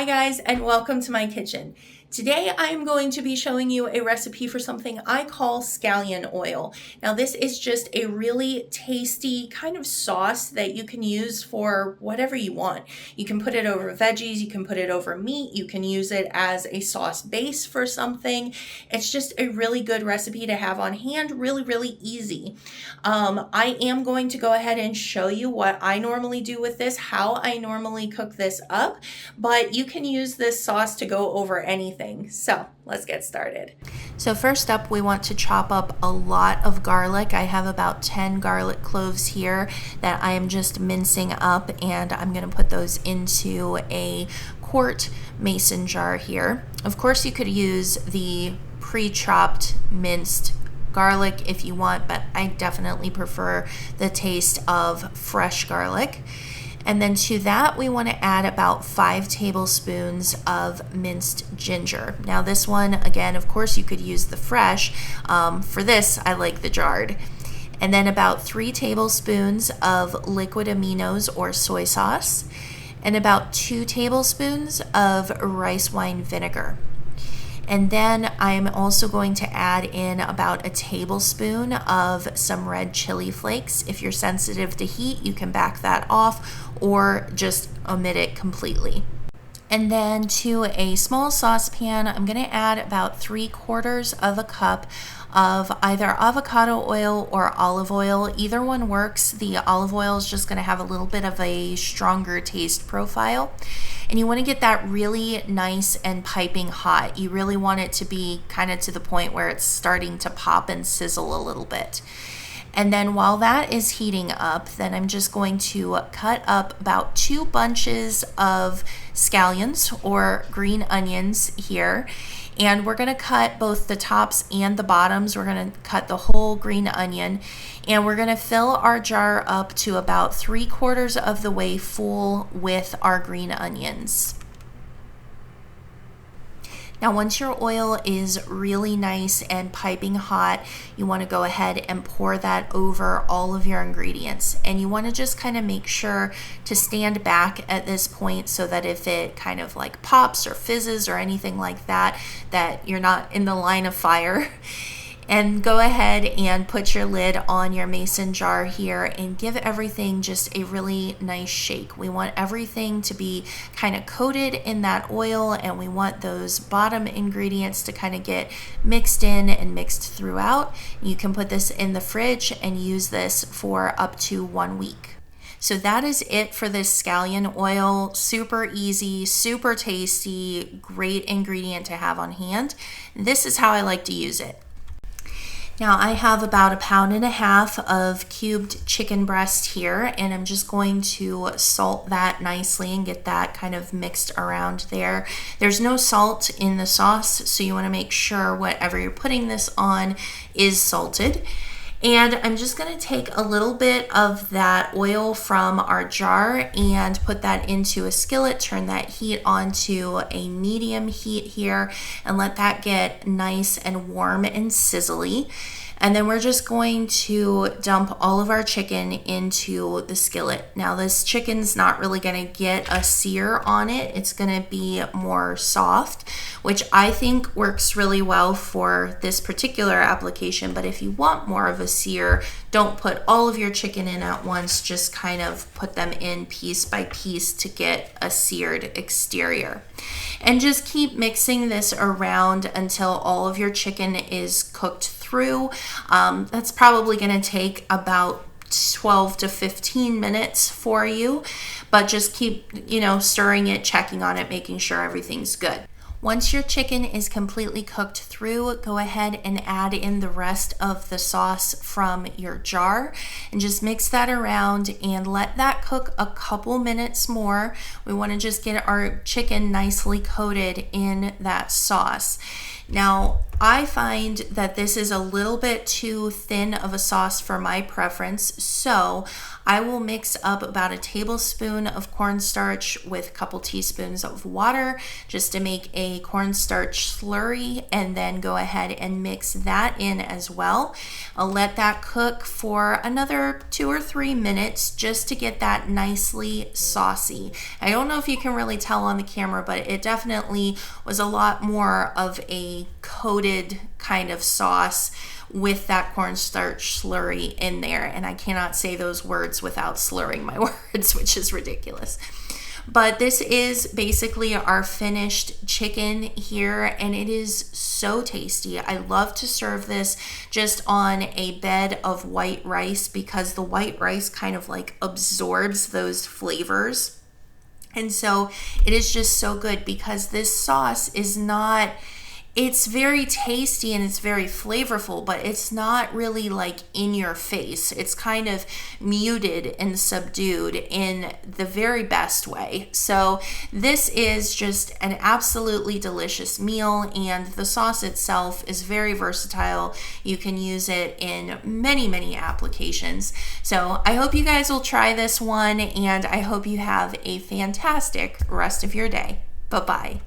Hi guys, and welcome to my kitchen. Today I'm going to be showing you a recipe for something I call scallion oil. Now this is just a really tasty kind of sauce that you can use for whatever you want. You can put it over veggies, you can put it over meat, you can use it as a sauce base for something. It's just a really good recipe to have on hand, really easy. I am going to go ahead and show you what I normally do with this, how I normally cook this up, but you can use this sauce to go over anything. So let's get started. So first up, we want to chop up a lot of garlic. I have about 10 garlic cloves here that I am just mincing up, and I'm going to put those into a quart mason jar here. Of course, you could use the pre-chopped minced garlic if you want, but I definitely prefer the taste of fresh garlic. And then to that, we want to add about 5 tablespoons of minced ginger. Now this one, again, of course, you could use the fresh. For this, I like the jarred. And then about 3 tablespoons of liquid aminos or soy sauce, and about 2 tablespoons of rice wine vinegar. And then I'm also going to add in about a tablespoon of some red chili flakes. If you're sensitive to heat, you can back that off or just omit it completely. And then to a small saucepan, I'm going to add about 3/4 of a cup of either avocado oil or olive oil. Either one works. The olive oil is just going to have a little bit of a stronger taste profile. And you want to get that really nice and piping hot. You really want it to be kind of to the point where it's starting to pop and sizzle a little bit. And then while that is heating up, then I'm just going to cut up about 2 bunches of scallions or green onions here. And we're going to cut both the tops and the bottoms. We're going to cut the whole green onion, and we're going to fill our jar up to about 3/4 of the way full with our green onions. Now, once your oil is really nice and piping hot, you want to go ahead and pour that over all of your ingredients. And you want to just kind of make sure to stand back at this point so that if it kind of like pops or fizzes or anything like that, that you're not in the line of fire. And go ahead and put your lid on your mason jar here and give everything just a really nice shake. We want everything to be kind of coated in that oil, and we want those bottom ingredients to kind of get mixed in and mixed throughout. You can put this in the fridge and use this for up to 1 week. So that is it for this scallion oil. Super easy, super tasty, great ingredient to have on hand. This is how I like to use it. Now I have about 1.5 pounds of cubed chicken breast here, and I'm just going to salt that nicely and get that kind of mixed around there. There's no salt in the sauce, so you want to make sure whatever you're putting this on is salted. And I'm just going to take a little bit of that oil from our jar and put that into a skillet, turn that heat onto a medium heat here, and let that get nice and warm and sizzly. And then we're just going to dump all of our chicken into the skillet. Now this chicken's not really going to get a sear on it. It's going to be more soft, which I think works really well for this particular application. But if you want more of a sear, don't put all of your chicken in at once. Just kind of put them in piece by piece to get a seared exterior. And just keep mixing this around until all of your chicken is cooked through. That's probably going to take about 12 to 15 minutes for you, but just keep, stirring it, checking on it, making sure everything's good. Once your chicken is completely cooked through, go ahead and add in the rest of the sauce from your jar and just mix that around and let that cook a couple minutes more. We want to just get our chicken nicely coated in that sauce. Now, I find that this is a little bit too thin of a sauce for my preference, so I will mix up about a tablespoon of cornstarch with a couple teaspoons of water just to make a cornstarch slurry, and then go ahead and mix that in as well. I'll let that cook for another 2 or 3 minutes just to get that nicely saucy. I don't know if you can really tell on the camera, but it definitely was a lot more of a coated kind of sauce with that cornstarch slurry in there. And I cannot say those words without slurring my words, which is ridiculous. But this is basically our finished chicken here, and it is so tasty. I love to serve this just on a bed of white rice because the white rice kind of like absorbs those flavors. And so it is just so good because this sauce is not, it's very tasty and it's very flavorful, but it's not really like in your face. It's kind of muted and subdued in the very best way. So this is just an absolutely delicious meal, and the sauce itself is very versatile. You can use it in many, many applications. So I hope you guys will try this one, and I hope you have a fantastic rest of your day. Bye-bye.